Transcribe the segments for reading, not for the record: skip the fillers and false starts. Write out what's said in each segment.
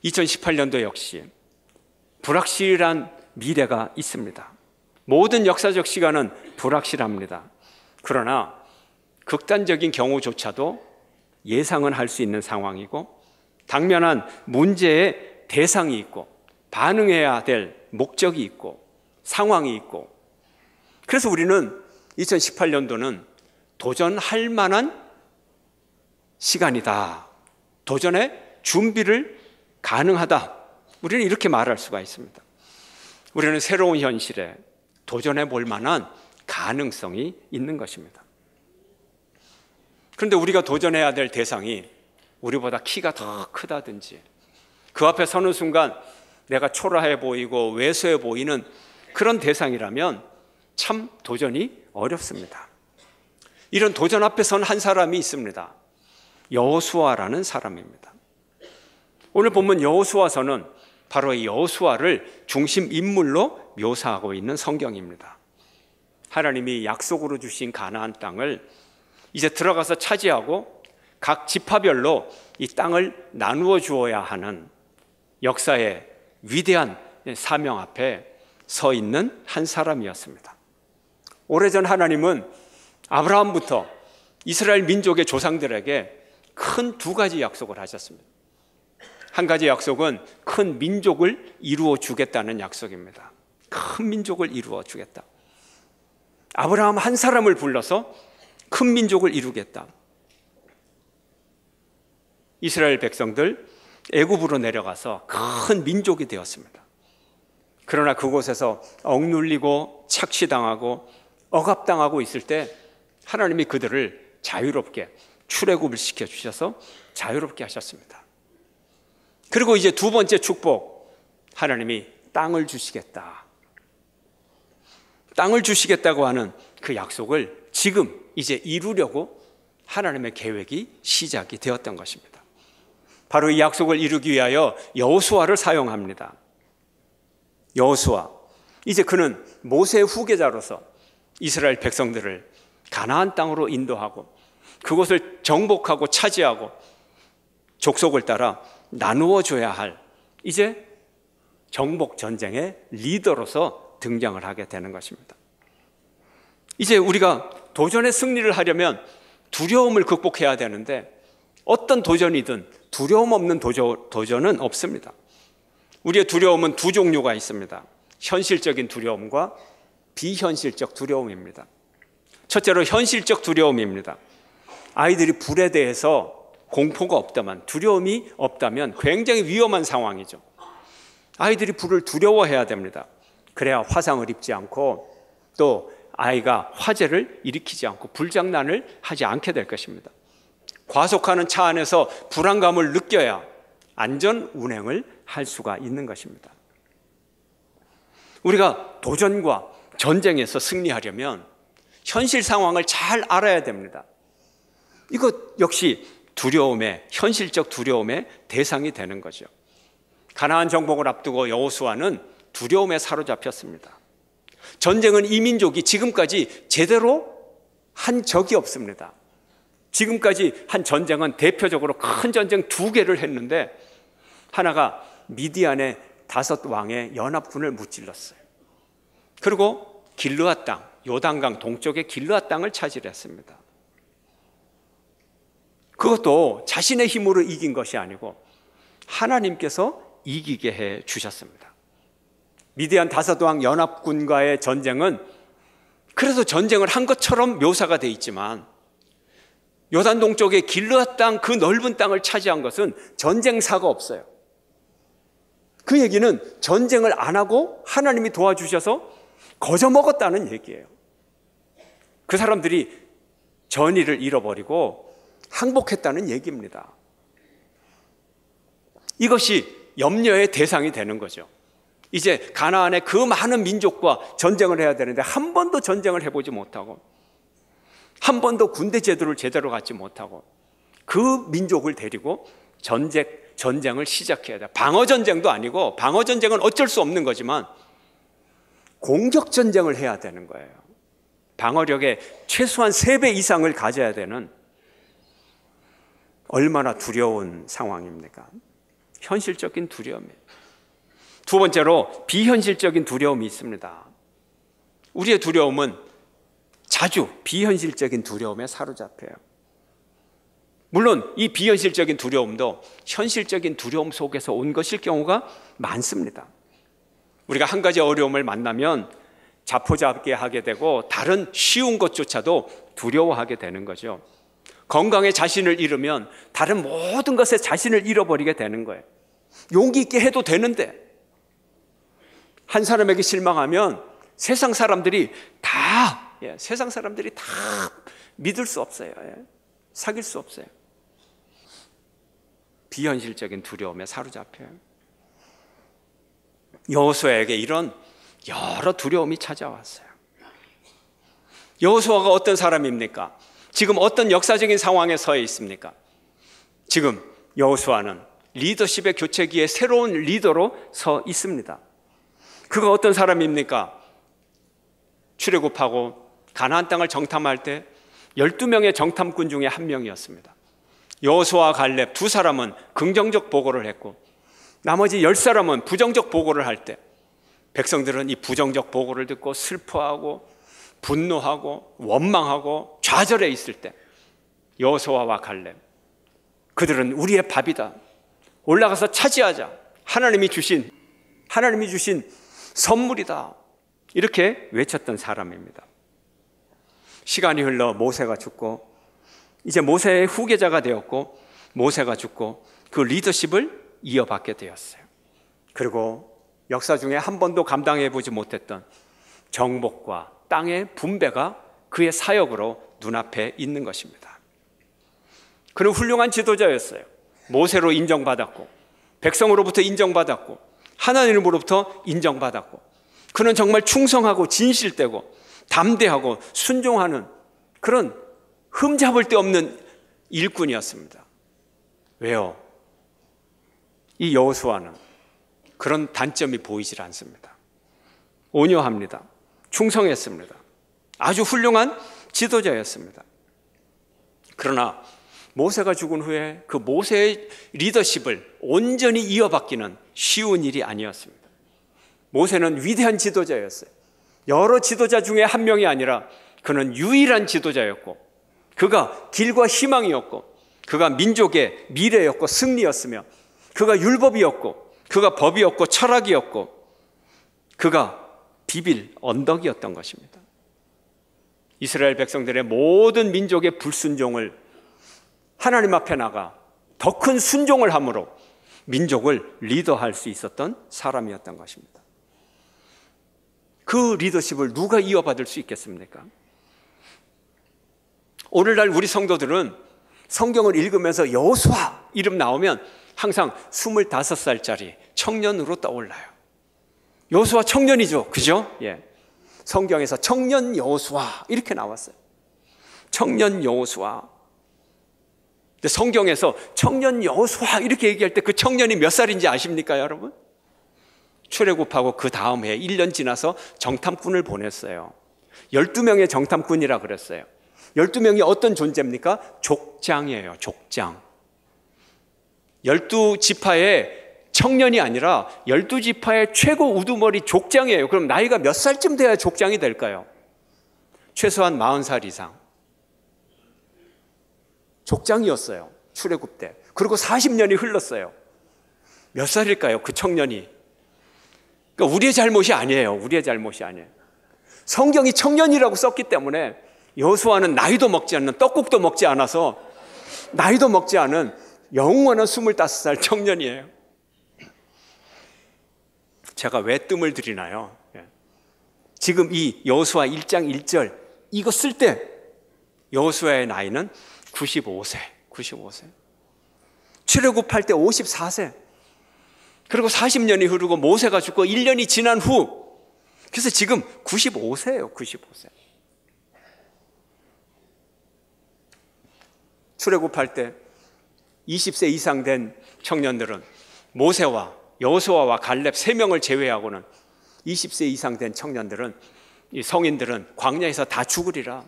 2018년도 역시 불확실한 미래가 있습니다. 모든 역사적 시간은 불확실합니다. 그러나 극단적인 경우조차도 예상은 할 수 있는 상황이고, 당면한 문제의 대상이 있고 반응해야 될 목적이 있고 상황이 있고, 그래서 우리는 2018년도는 도전할 만한 시간이다, 도전의 준비를 가능하다, 우리는 이렇게 말할 수가 있습니다. 우리는 새로운 현실에 도전해 볼 만한 가능성이 있는 것입니다. 그런데 우리가 도전해야 될 대상이 우리보다 키가 더 크다든지, 그 앞에 서는 순간 내가 초라해 보이고 왜소해 보이는 그런 대상이라면 참 도전이 어렵습니다. 이런 도전 앞에 선 한 사람이 있습니다. 여호수아라는 사람입니다. 오늘 본문 여호수아서는 바로 이 여호수아를 중심 인물로 묘사하고 있는 성경입니다. 하나님이 약속으로 주신 가나안 땅을 이제 들어가서 차지하고 각 지파별로 이 땅을 나누어 주어야 하는 역사의 위대한 사명 앞에 서 있는 한 사람이었습니다. 오래전 하나님은 아브라함부터 이스라엘 민족의 조상들에게 큰 두 가지 약속을 하셨습니다. 한 가지 약속은 큰 민족을 이루어 주겠다는 약속입니다. 큰 민족을 이루어 주겠다. 아브라함 한 사람을 불러서 큰 민족을 이루겠다. 이스라엘 백성들 애굽으로 내려가서 큰 민족이 되었습니다. 그러나 그곳에서 억눌리고 착시당하고 억압당하고 있을 때 하나님이 그들을 자유롭게 출애굽을 시켜주셔서 자유롭게 하셨습니다. 그리고 이제 두 번째 축복, 하나님이 땅을 주시겠다. 땅을 주시겠다고 하는 그 약속을 지금 이제 이루려고 하나님의 계획이 시작이 되었던 것입니다. 바로 이 약속을 이루기 위하여 여호수아를 사용합니다. 여호수아, 이제 그는 모세의 후계자로서 이스라엘 백성들을 가나안 땅으로 인도하고 그곳을 정복하고 차지하고 족속을 따라 나누어 줘야 할 이제 정복 전쟁의 리더로서 등장을 하게 되는 것입니다. 이제 우리가 도전의 승리를 하려면 두려움을 극복해야 되는데, 어떤 도전이든 두려움 없는 도전은 없습니다. 우리의 두려움은 두 종류가 있습니다. 현실적인 두려움과 비현실적 두려움입니다. 첫째로 현실적 두려움입니다. 아이들이 불에 대해서 공포가 없다면, 두려움이 없다면 굉장히 위험한 상황이죠. 아이들이 불을 두려워해야 됩니다. 그래야 화상을 입지 않고 또 아이가 화재를 일으키지 않고 불장난을 하지 않게 될 것입니다. 과속하는 차 안에서 불안감을 느껴야 안전 운행을 할 수가 있는 것입니다. 우리가 도전과 전쟁에서 승리하려면 현실 상황을 잘 알아야 됩니다. 이것 역시 두려움의, 현실적 두려움의 대상이 되는 거죠. 가나안 정복을 앞두고 여호수아는 두려움에 사로잡혔습니다. 전쟁은 이 민족이 지금까지 제대로 한 적이 없습니다. 지금까지 한 전쟁은 대표적으로 큰 전쟁 2개를 했는데, 하나가 미디안의 5왕의 연합군을 무찔렀어요. 그리고 길르앗 땅, 요단강 동쪽의 길르앗 땅을 차지했습니다. 그것도 자신의 힘으로 이긴 것이 아니고 하나님께서 이기게 해 주셨습니다. 미디안 5왕 연합군과의 전쟁은 그래서 전쟁을 한 것처럼 묘사가 되어 있지만, 요단 동쪽의 길르앗 땅, 그 넓은 땅을 차지한 것은 전쟁사가 없어요. 그 얘기는 전쟁을 안 하고 하나님이 도와주셔서 거저 먹었다는 얘기예요. 그 사람들이 전의를 잃어버리고 항복했다는 얘기입니다. 이것이 염려의 대상이 되는 거죠. 이제 가나안의 그 많은 민족과 전쟁을 해야 되는데 한 번도 전쟁을 해보지 못하고 한 번도 군대 제도를 제대로 갖지 못하고 그 민족을 데리고 전쟁을 시작해야 돼요. 방어전쟁도 아니고, 방어전쟁은 어쩔 수 없는 거지만 공격전쟁을 해야 되는 거예요. 방어력의 최소한 3배 이상을 가져야 되는, 얼마나 두려운 상황입니까? 현실적인 두려움이에요. 두 번째로 비현실적인 두려움이 있습니다. 우리의 두려움은 자주 비현실적인 두려움에 사로잡혀요. 물론 이 비현실적인 두려움도 현실적인 두려움 속에서 온 것일 경우가 많습니다. 우리가 한 가지 어려움을 만나면 자포자기하게 하게 되고 다른 쉬운 것조차도 두려워하게 되는 거죠. 건강에 자신을 잃으면 다른 모든 것에 자신을 잃어버리게 되는 거예요. 용기 있게 해도 되는데, 한 사람에게 실망하면 세상 사람들이 다 믿을 수 없어요. 사귈 수 없어요. 비현실적인 두려움에 사로잡혀요. 여호수아에게 이런 여러 두려움이 찾아왔어요. 여호수아가 어떤 사람입니까? 지금 어떤 역사적인 상황에 서 있습니까? 지금 여호수아는 리더십의 교체기에 새로운 리더로 서 있습니다. 그가 어떤 사람입니까? 출애굽하고 가나안 땅을 정탐할 때 12명의 정탐꾼 중에 한 명이었습니다. 여호수아와 갈렙 두 사람은 긍정적 보고를 했고 나머지 10사람은 부정적 보고를 할 때 백성들은 이 부정적 보고를 듣고 슬퍼하고 분노하고 원망하고 좌절해 있을 때 여호수아와 갈렙, 그들은 우리의 밥이다, 올라가서 차지하자, 하나님이 주신 선물이다, 이렇게 외쳤던 사람입니다. 시간이 흘러 모세가 죽고 이제 모세의 후계자가 되었고 모세가 죽고 그 리더십을 이어받게 되었어요. 그리고 역사 중에 한 번도 감당해 보지 못했던 정복과 땅의 분배가 그의 사역으로 눈앞에 있는 것입니다. 그는 훌륭한 지도자였어요. 모세로 인정받았고 백성으로부터 인정받았고 하나님으로부터 인정받았고 그는 정말 충성하고 진실되고 담대하고 순종하는 그런 흠잡을 데 없는 일꾼이었습니다. 왜요? 이 여호수아는 그런 단점이 보이질 않습니다. 온유합니다. 충성했습니다. 아주 훌륭한 지도자였습니다. 그러나 모세가 죽은 후에 그 모세의 리더십을 온전히 이어받기는 쉬운 일이 아니었습니다. 모세는 위대한 지도자였어요. 여러 지도자 중에 한 명이 아니라 그는 유일한 지도자였고 그가 길과 희망이었고 그가 민족의 미래였고 승리였으며 그가 율법이었고 그가 법이었고 철학이었고 그가 비빌 언덕이었던 것입니다. 이스라엘 백성들의 모든 민족의 불순종을 하나님 앞에 나가 더 큰 순종을 함으로 민족을 리더할 수 있었던 사람이었던 것입니다. 그 리더십을 누가 이어받을 수 있겠습니까? 오늘날 우리 성도들은 성경을 읽으면서 여호수아 이름 나오면 항상 25살짜리 청년으로 떠올라요. 여호수아 청년이죠, 그죠? 예. 성경에서 청년 여호수아 이렇게 나왔어요. 청년 여호수아. 근데 성경에서 청년 여호수아 이렇게 얘기할 때 그 청년이 몇 살인지 아십니까, 여러분? 출애굽하고 그 다음 해 1년 지나서 정탐꾼을 보냈어요. 12명의 정탐꾼이라 그랬어요. 12명이 어떤 존재입니까? 족장이에요, 족장. 12지파의 청년이 아니라 12지파의 최고 우두머리 족장이에요. 그럼 나이가 몇 살쯤 돼야 족장이 될까요? 최소한 40살 이상. 족장이었어요, 출애굽 때. 그리고 40년이 흘렀어요. 몇 살일까요, 그 청년이? 그러니까 우리의 잘못이 아니에요. 우리의 잘못이 아니에요. 성경이 청년이라고 썼기 때문에 여호수아는 나이도 먹지 않는, 떡국도 먹지 않아서 나이도 먹지 않은 영원한 25살 청년이에요. 제가 왜 뜸을 들이나요? 지금 이 여호수아 1장 1절 이거 쓸 때 여호수아의 나이는 95세. 출애굽할 때 54세. 그리고 40년이 흐르고 모세가 죽고 1년이 지난 후, 그래서 지금 95세예요. 95세. 출애굽할 때 20세 이상 된 청년들은 모세와 여호수아와 갈렙 3명을 제외하고는 20세 이상 된 청년들은, 이 성인들은 광야에서 다 죽으리라.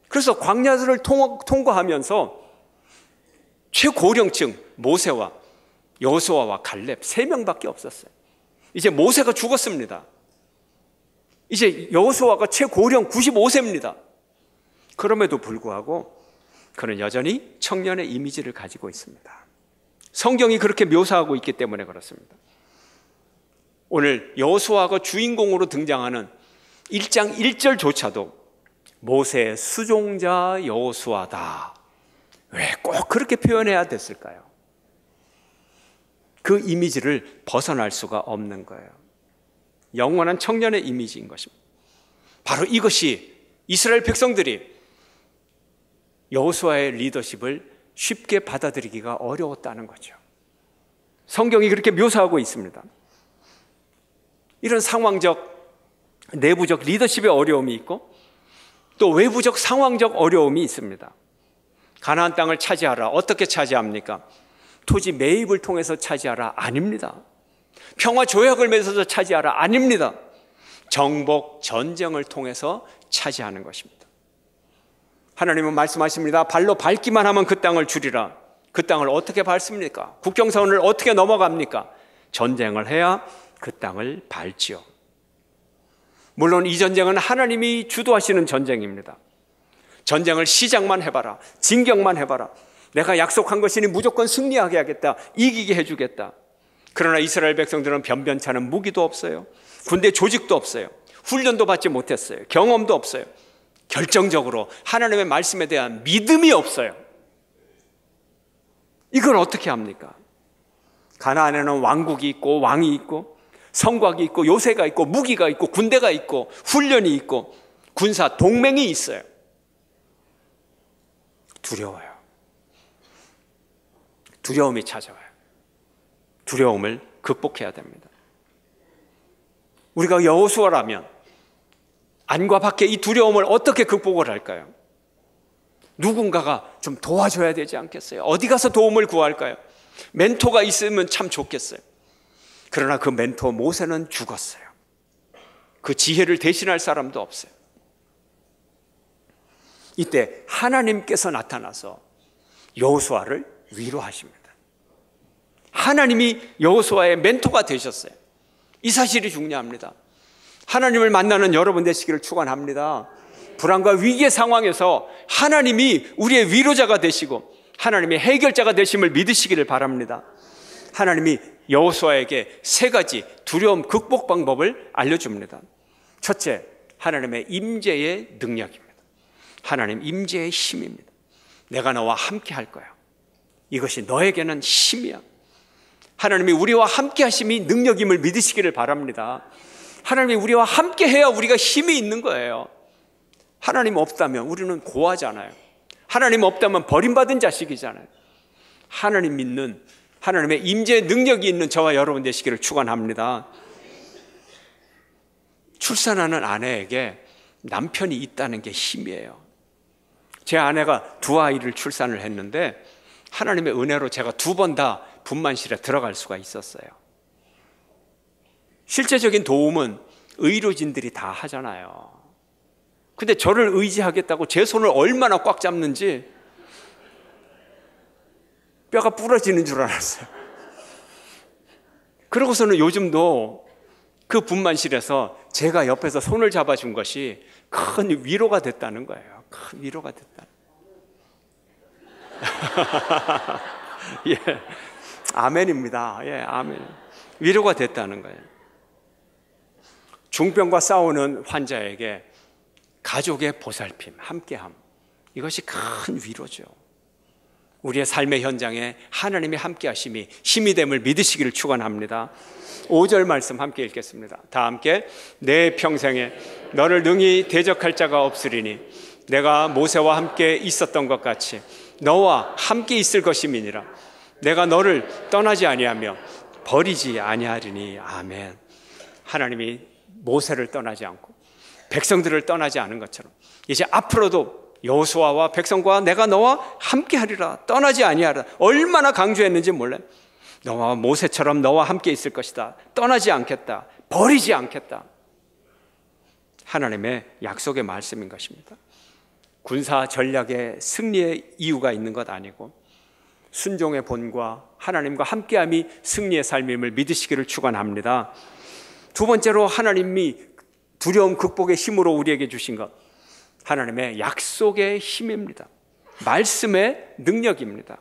그래서 광야를 통과하면서 최고령층 모세와 여호수아와 갈렙 3명밖에 없었어요. 이제 모세가 죽었습니다. 이제 여호수아가 최고령 95세입니다. 그럼에도 불구하고 그는 여전히 청년의 이미지를 가지고 있습니다. 성경이 그렇게 묘사하고 있기 때문에 그렇습니다. 오늘 여호수아가 주인공으로 등장하는 1장 1절조차도 모세의 수종자 여호수아다. 왜 꼭 그렇게 표현해야 됐을까요? 그 이미지를 벗어날 수가 없는 거예요. 영원한 청년의 이미지인 것입니다. 바로 이것이 이스라엘 백성들이 여호수아의 리더십을 쉽게 받아들이기가 어려웠다는 거죠. 성경이 그렇게 묘사하고 있습니다. 이런 상황적, 내부적 리더십의 어려움이 있고 또 외부적 상황적 어려움이 있습니다. 가나안 땅을 차지하라. 어떻게 차지합니까? 토지 매입을 통해서 차지하라. 아닙니다. 평화 조약을 맺어서 차지하라. 아닙니다. 정복, 전쟁을 통해서 차지하는 것입니다. 하나님은 말씀하십니다. 발로 밟기만 하면 그 땅을 주리라. 그 땅을 어떻게 밟습니까? 국경선을 어떻게 넘어갑니까? 전쟁을 해야 그 땅을 밟지요. 물론 이 전쟁은 하나님이 주도하시는 전쟁입니다. 전쟁을 시작만 해봐라. 진격만 해봐라. 내가 약속한 것이니 무조건 승리하게 하겠다. 이기게 해주겠다. 그러나 이스라엘 백성들은 변변찮은 무기도 없어요. 군대 조직도 없어요. 훈련도 받지 못했어요. 경험도 없어요. 결정적으로 하나님의 말씀에 대한 믿음이 없어요. 이걸 어떻게 합니까? 가나안에는 왕국이 있고 왕이 있고 성곽이 있고 요새가 있고 무기가 있고 군대가 있고 훈련이 있고 군사 동맹이 있어요. 두려워요. 두려움이 찾아와요. 두려움을 극복해야 됩니다. 우리가 여호수아라면 안과 밖의 이 두려움을 어떻게 극복을 할까요? 누군가가 좀 도와줘야 되지 않겠어요? 어디 가서 도움을 구할까요? 멘토가 있으면 참 좋겠어요. 그러나 그 멘토 모세는 죽었어요. 그 지혜를 대신할 사람도 없어요. 이때 하나님께서 나타나서 여호수아를 위로하십니다. 하나님이 여호수아의 멘토가 되셨어요. 이 사실이 중요합니다. 하나님을 만나는 여러분 되시기를 축원합니다. 불안과 위기의 상황에서 하나님이 우리의 위로자가 되시고 하나님의 해결자가 되심을 믿으시기를 바랍니다. 하나님이 여호수아에게 3가지 두려움 극복 방법을 알려줍니다. 첫째, 하나님의 임재의 능력입니다. 하나님 임재의 힘입니다. 내가 너와 함께 할 거야. 이것이 너에게는 힘이야. 하나님이 우리와 함께 하심이 능력임을 믿으시기를 바랍니다. 하나님이 우리와 함께 해야 우리가 힘이 있는 거예요. 하나님 없다면 우리는 고아잖아요. 하나님 없다면 버림받은 자식이잖아요. 하나님 믿는 하나님의 임재의 능력이 있는 저와 여러분 되시기를 축원합니다. 출산하는 아내에게 남편이 있다는 게 힘이에요. 제 아내가 2아이를 출산을 했는데 하나님의 은혜로 제가 2번 다 분만실에 들어갈 수가 있었어요. 실제적인 도움은 의료진들이 다 하잖아요. 근데 저를 의지하겠다고 제 손을 얼마나 꽉 잡는지 뼈가 부러지는 줄 알았어요. 그러고서는 요즘도 그 분만실에서 제가 옆에서 손을 잡아준 것이 큰 위로가 됐다는 거예요. 큰 위로가 됐다. 예, 아멘입니다. 예, 아멘. 위로가 됐다는 거예요. 중병과 싸우는 환자에게 가족의 보살핌, 함께함, 이것이 큰 위로죠. 우리의 삶의 현장에 하나님의 함께하심이 힘이 됨을 믿으시기를 축원합니다. 5절 말씀 함께 읽겠습니다. 다 함께. 내 평생에 너를 능히 대적할 자가 없으리니 내가 모세와 함께 있었던 것 같이 너와 함께 있을 것임이니라. 내가 너를 떠나지 아니하며 버리지 아니하리니. 아멘. 하나님이 모세를 떠나지 않고 백성들을 떠나지 않은 것처럼 이제 앞으로도 여호수아와 백성과 내가 너와 함께 하리라. 떠나지 아니하라. 얼마나 강조했는지 몰라요. 너와 모세처럼 너와 함께 있을 것이다. 떠나지 않겠다. 버리지 않겠다. 하나님의 약속의 말씀인 것입니다. 군사 전략의 승리의 이유가 있는 것 아니고 순종의 본과 하나님과 함께함이 승리의 삶임을 믿으시기를 축원합니다. 두 번째로 하나님이 두려움 극복의 힘으로 우리에게 주신 것, 하나님의 약속의 힘입니다. 말씀의 능력입니다.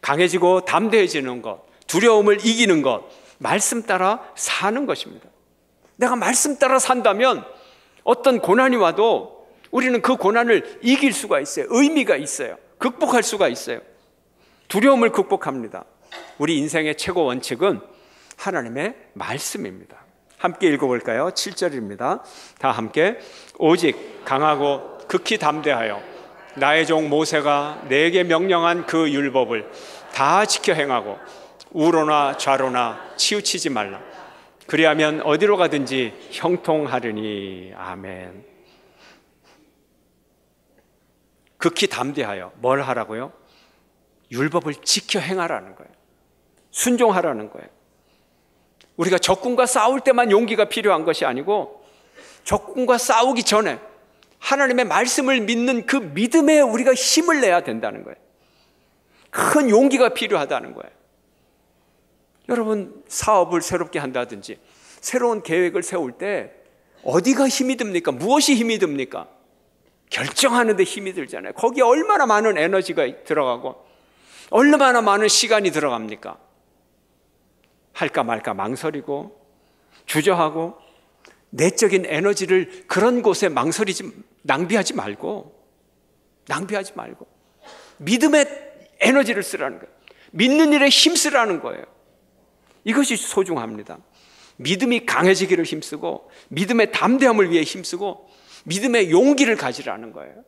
강해지고 담대해지는 것, 두려움을 이기는 것, 말씀 따라 사는 것입니다. 내가 말씀 따라 산다면 어떤 고난이 와도 우리는 그 고난을 이길 수가 있어요. 의미가 있어요. 극복할 수가 있어요. 두려움을 극복합니다. 우리 인생의 최고 원칙은 하나님의 말씀입니다. 함께 읽어볼까요? 7절입니다. 다 함께. 오직 강하고 극히 담대하여 나의 종 모세가 내게 명령한 그 율법을 다 지켜 행하고 우로나 좌로나 치우치지 말라. 그리하면 어디로 가든지 형통하리니. 아멘. 극히 담대하여 뭘 하라고요? 율법을 지켜 행하라는 거예요. 순종하라는 거예요. 우리가 적군과 싸울 때만 용기가 필요한 것이 아니고 적군과 싸우기 전에 하나님의 말씀을 믿는 그 믿음에 우리가 힘을 내야 된다는 거예요. 큰 용기가 필요하다는 거예요. 여러분, 사업을 새롭게 한다든지 새로운 계획을 세울 때 어디가 힘이 듭니까? 무엇이 힘이 듭니까? 결정하는 데 힘이 들잖아요. 거기에 얼마나 많은 에너지가 들어가고 얼마나 많은 시간이 들어갑니까? 할까 말까 망설이고 주저하고 내적인 에너지를 그런 곳에 낭비하지 말고 믿음의 에너지를 쓰라는 거예요. 믿는 일에 힘쓰라는 거예요. 이것이 소중합니다. 믿음이 강해지기를 힘쓰고 믿음의 담대함을 위해 힘쓰고 믿음의 용기를 가지라는 거예요.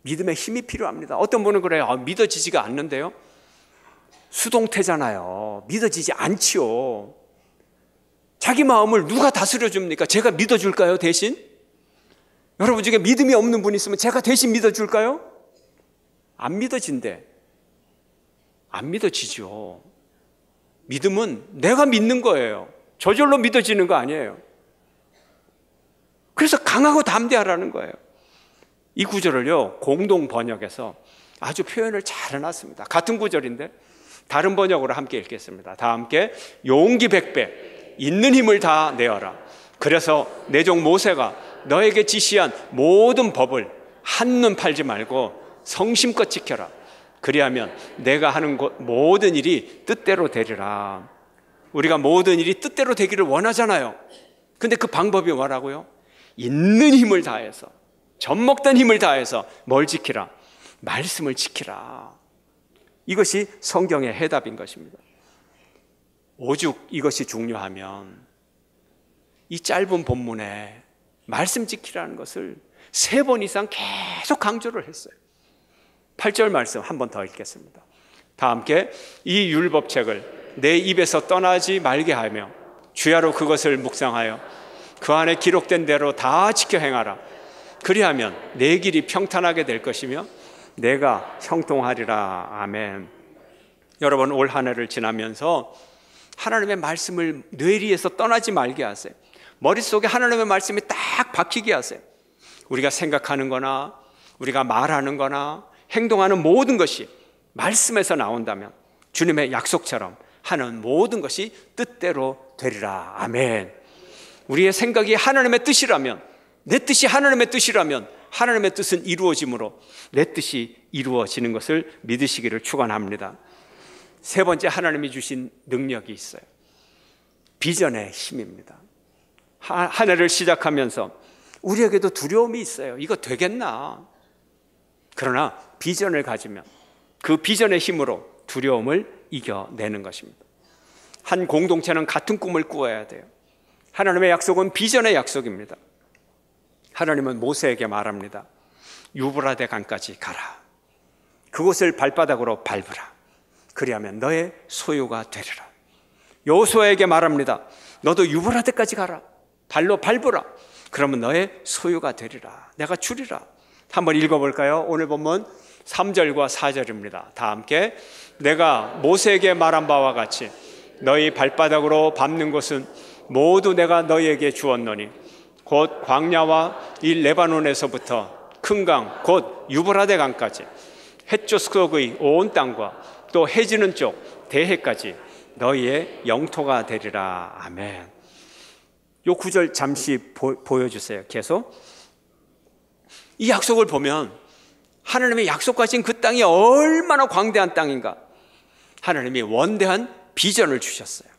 믿음의 힘이 필요합니다. 어떤 분은 그래요. 믿어지지가 않는데요. 수동태잖아요. 믿어지지 않지요. 자기 마음을 누가 다스려 줍니까? 제가 믿어줄까요, 대신? 여러분 중에 믿음이 없는 분 있으면 제가 대신 믿어줄까요? 안 믿어진대. 안 믿어지죠. 믿음은 내가 믿는 거예요. 저절로 믿어지는 거 아니에요. 그래서 강하고 담대하라는 거예요. 이 구절을요, 공동 번역에서 아주 표현을 잘 해놨습니다. 같은 구절인데 다른 번역으로 함께 읽겠습니다. 다 함께. 용기 백배 있는 힘을 다 내어라. 그래서 내 종 모세가 너에게 지시한 모든 법을 한눈 팔지 말고 성심껏 지켜라. 그리하면 내가 하는 모든 일이 뜻대로 되리라. 우리가 모든 일이 뜻대로 되기를 원하잖아요. 근데 그 방법이 뭐라고요? 있는 힘을 다해서, 젖먹던 힘을 다해서 뭘 지키라? 말씀을 지키라. 이것이 성경의 해답인 것입니다. 오죽 이것이 중요하면 이 짧은 본문에 말씀 지키라는 것을 3번 이상 계속 강조를 했어요. 8절 말씀 한 번 더 읽겠습니다. 다 함께. 이 율법책을 내 입에서 떠나지 말게 하며 주야로 그것을 묵상하여 그 안에 기록된 대로 다 지켜 행하라. 그리하면 내 길이 평탄하게 될 것이며 내가 형통하리라. 아멘. 여러분, 올 한 해를 지나면서 하나님의 말씀을 뇌리에서 떠나지 말게 하세요. 머릿속에 하나님의 말씀이 딱 박히게 하세요. 우리가 생각하는 거나 우리가 말하는 거나 행동하는 모든 것이 말씀에서 나온다면 주님의 약속처럼 하는 모든 것이 뜻대로 되리라. 아멘. 우리의 생각이 하나님의 뜻이라면, 내 뜻이 하나님의 뜻이라면 하나님의 뜻은 이루어지므로 내 뜻이 이루어지는 것을 믿으시기를 축원합니다. 3번째, 하나님이 주신 능력이 있어요. 비전의 힘입니다. 한 해를 시작하면서 우리에게도 두려움이 있어요. 이거 되겠나? 그러나 비전을 가지면 그 비전의 힘으로 두려움을 이겨내는 것입니다. 한 공동체는 같은 꿈을 꾸어야 돼요. 하나님의 약속은 비전의 약속입니다. 하나님은 모세에게 말합니다. 유브라데 강까지 가라. 그곳을 발바닥으로 밟으라. 그리하면 너의 소유가 되리라. 여호수아에게 말합니다. 너도 유브라데까지 가라. 발로 밟으라. 그러면 너의 소유가 되리라. 내가 주리라. 한번 읽어볼까요? 오늘 본문 3절과 4절입니다. 다 함께. 내가 모세에게 말한 바와 같이 너희 발바닥으로 밟는 곳은 모두 내가 너희에게 주었노니 곧 광야와 이 레바논에서부터 큰 강 곧 유브라데 강까지 해쪽 속의 온 땅과 또 해지는 쪽 대해까지 너희의 영토가 되리라. 아멘. 요 구절 잠시 보여주세요. 계속. 이 약속을 보면 하나님의 약속하신 그 땅이 얼마나 광대한 땅인가. 하나님이 원대한 비전을 주셨어요.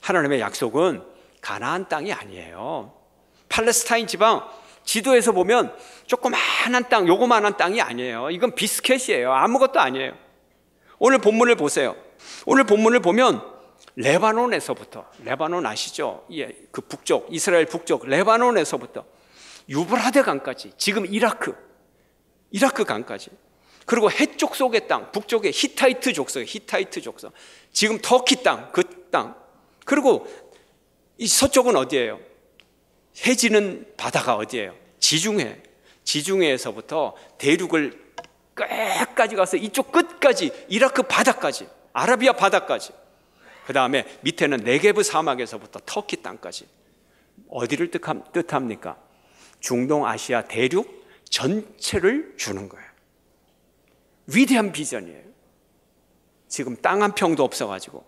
하나님의 약속은 가나안 땅이 아니에요. 팔레스타인 지방 지도에서 보면 조그마한 땅, 요거만한 땅이 아니에요. 이건 비스켓이에요. 아무것도 아니에요. 오늘 본문을 보세요. 오늘 본문을 보면 레바논에서부터, 레바논 아시죠? 예, 그 북쪽, 이스라엘 북쪽 레바논에서부터 유브라데 강까지, 지금 이라크 강까지, 그리고 해쪽 속의 땅, 북쪽의 히타이트 족속, 지금 터키 땅, 그 땅, 그리고 이 서쪽은 어디예요? 해지는 바다가 어디예요? 지중해에서부터 대륙을 끝까지 가서 이쪽 끝까지, 이라크 바다까지, 아라비아 바다까지, 그 다음에 밑에는 네게브 사막에서부터 터키 땅까지. 어디를 뜻합니까? 중동 아시아 대륙 전체를 주는 거예요. 위대한 비전이에요. 지금 땅 한 평도 없어가지고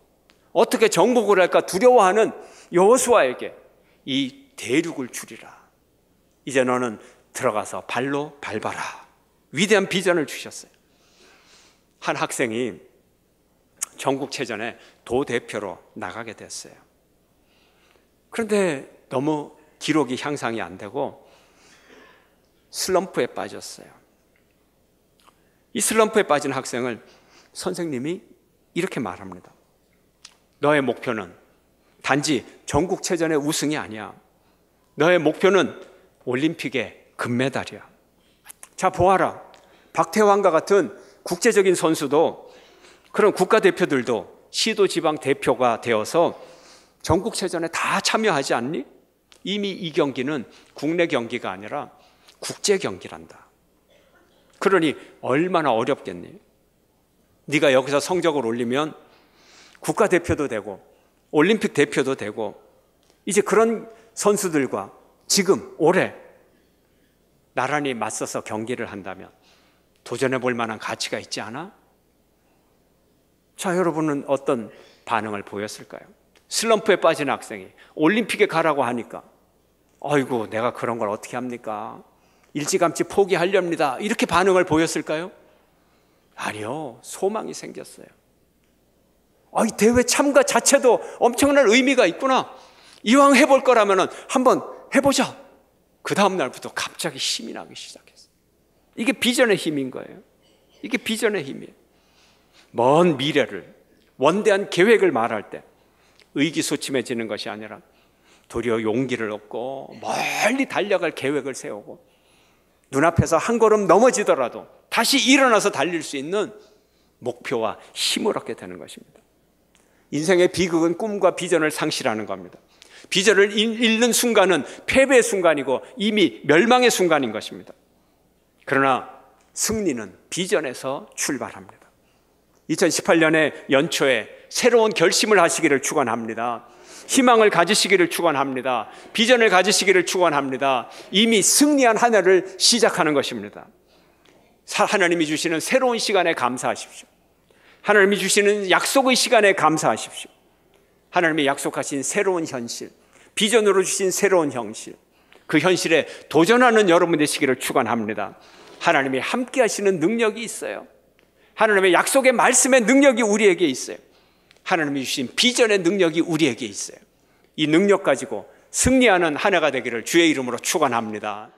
어떻게 정복을 할까 두려워하는 여호수아에게 이 대륙을 주리라. 이제 너는 들어가서 발로 밟아라. 위대한 비전을 주셨어요. 한 학생이 전국체전에 도대표로 나가게 됐어요. 그런데 너무 기록이 향상이 안 되고 슬럼프에 빠졌어요. 이 슬럼프에 빠진 학생을 선생님이 이렇게 말합니다. 너의 목표는 단지 전국체전의 우승이 아니야. 너의 목표는 올림픽의 금메달이야. 자, 보아라. 박태환과 같은 국제적인 선수도, 그런 국가대표들도 시도지방 대표가 되어서 전국체전에 다 참여하지 않니? 이미 이 경기는 국내 경기가 아니라 국제 경기란다. 그러니 얼마나 어렵겠니? 네가 여기서 성적을 올리면 국가대표도 되고 올림픽 대표도 되고, 이제 그런 선수들과 지금 올해 나란히 맞서서 경기를 한다면 도전해 볼 만한 가치가 있지 않아? 자, 여러분은 어떤 반응을 보였을까요? 슬럼프에 빠진 학생이 올림픽에 가라고 하니까 아이고, 내가 그런 걸 어떻게 합니까? 일찌감치 포기하렵니다. 이렇게 반응을 보였을까요? 아니요, 소망이 생겼어요. 이 대회 참가 자체도 엄청난 의미가 있구나. 이왕 해볼 거라면 한번 해보자. 그 다음 날부터 갑자기 힘이 나기 시작했어요. 이게 비전의 힘인 거예요. 이게 비전의 힘이에요. 먼 미래를, 원대한 계획을 말할 때 의기소침해지는 것이 아니라 도리어 용기를 얻고 멀리 달려갈 계획을 세우고, 눈앞에서 한 걸음 넘어지더라도 다시 일어나서 달릴 수 있는 목표와 힘을 얻게 되는 것입니다. 인생의 비극은 꿈과 비전을 상실하는 겁니다. 비전을 잃는 순간은 패배의 순간이고 이미 멸망의 순간인 것입니다. 그러나 승리는 비전에서 출발합니다. 2018년의 연초에 새로운 결심을 하시기를 축원합니다. 희망을 가지시기를 축원합니다. 비전을 가지시기를 축원합니다. 이미 승리한 한 해를 시작하는 것입니다. 하나님이 주시는 새로운 시간에 감사하십시오. 하나님이 주시는 약속의 시간에 감사하십시오. 하나님이 약속하신 새로운 현실, 비전으로 주신 새로운 현실, 그 현실에 도전하는 여러분 되시기를 축원합니다. 하나님이 함께 하시는 능력이 있어요. 하나님의 약속의 말씀의 능력이 우리에게 있어요. 하나님이 주신 비전의 능력이 우리에게 있어요. 이 능력 가지고 승리하는 한 해가 되기를 주의 이름으로 축원합니다.